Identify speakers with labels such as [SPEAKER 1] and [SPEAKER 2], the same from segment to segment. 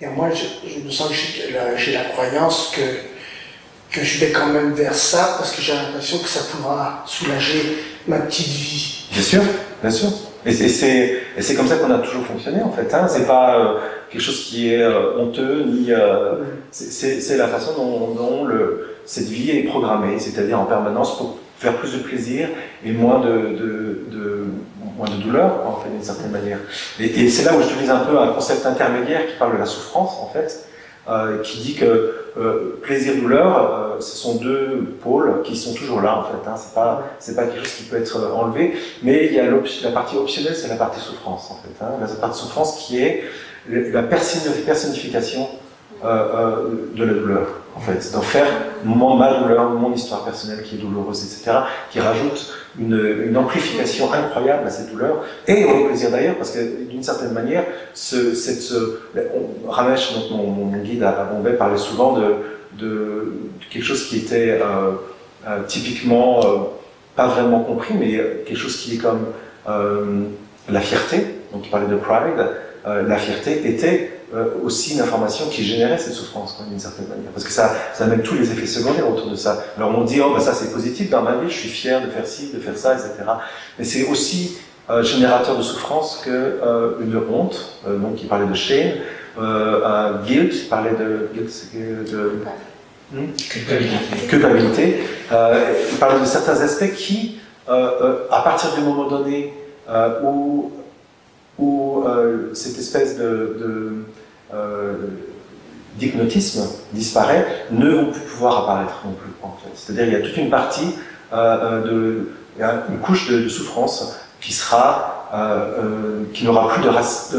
[SPEAKER 1] Et moi, je me sens que j'ai la croyance que je vais quand même vers ça, parce que j'ai l'impression que ça pourra soulager ma petite vie.
[SPEAKER 2] Bien sûr, bien sûr. Et c'est comme ça qu'on a toujours fonctionné, en fait. Hein. C'est pas quelque chose qui est honteux, ni... c'est la façon dont cette vie est programmée, c'est-à-dire en permanence pour faire plus de plaisir et moins de douleur, en fait, d'une certaine manière. Et c'est là où j'utilise un peu un concept intermédiaire qui parle de la souffrance, en fait, qui dit que plaisir-douleur, ce sont deux pôles qui sont toujours là, en fait. Hein. C'est pas quelque chose qui peut être enlevé, mais il y a la partie optionnelle, c'est la partie souffrance, en fait. Hein. La partie souffrance qui est la personnification de la douleur, en fait, d'en faire ma douleur, mon histoire personnelle qui est douloureuse, etc., qui rajoute une amplification incroyable à cette douleur, et au plaisir d'ailleurs, parce que d'une certaine manière, Ramesh, donc mon guide à Bombay, parlait souvent de quelque chose qui était typiquement pas vraiment compris, mais quelque chose qui est comme la fierté, donc il parlait de pride, la fierté était aussi une information qui générait cette souffrance, d'une certaine manière. Parce que ça amène tous les effets secondaires autour de ça. Alors on dit, oh ben ça c'est positif dans ma vie, je suis fier de faire ci, de faire ça, etc. Mais c'est aussi générateur de souffrance qu'une honte, donc qui parlait de shame, guilt, il parlait de culpabilité. Il parlait de certains aspects qui, à partir du moment donné où cette espèce d'hypnotisme disparaît, ne vont plus pouvoir apparaître non plus, en fait. C'est-à-dire il y a toute une partie, une couche de souffrance qui n'aura plus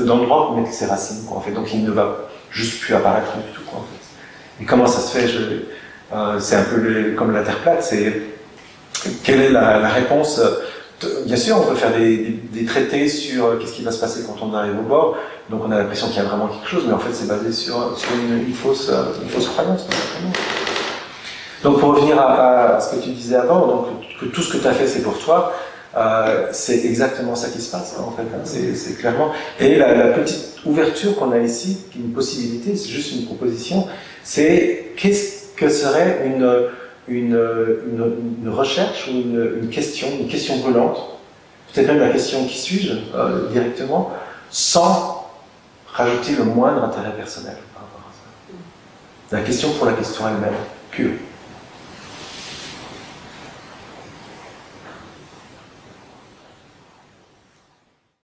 [SPEAKER 2] d'endroit pour mettre ses racines, quoi, en fait. Donc il ne va juste plus apparaître du tout, quoi, en fait. Et comment ça se fait? C'est un peu comme la Terre plate, quelle est la réponse? Bien sûr, on peut faire des traités sur qu'est-ce qui va se passer quand on arrive au bord, donc on a l'impression qu'il y a vraiment quelque chose, mais en fait c'est basé sur une fausse croyance. Donc pour revenir à ce que tu disais avant, donc que tout ce que tu as fait c'est pour toi, c'est exactement ça qui se passe, en fait, hein, c'est clairement. Et la petite ouverture qu'on a ici, qui est une possibilité, c'est juste une proposition, c'est qu'est-ce que serait une recherche ou une question brûlante, peut-être même la question qui suis-je directement, sans rajouter le moindre intérêt personnel par rapport à ça. La question pour la question elle-même, pure.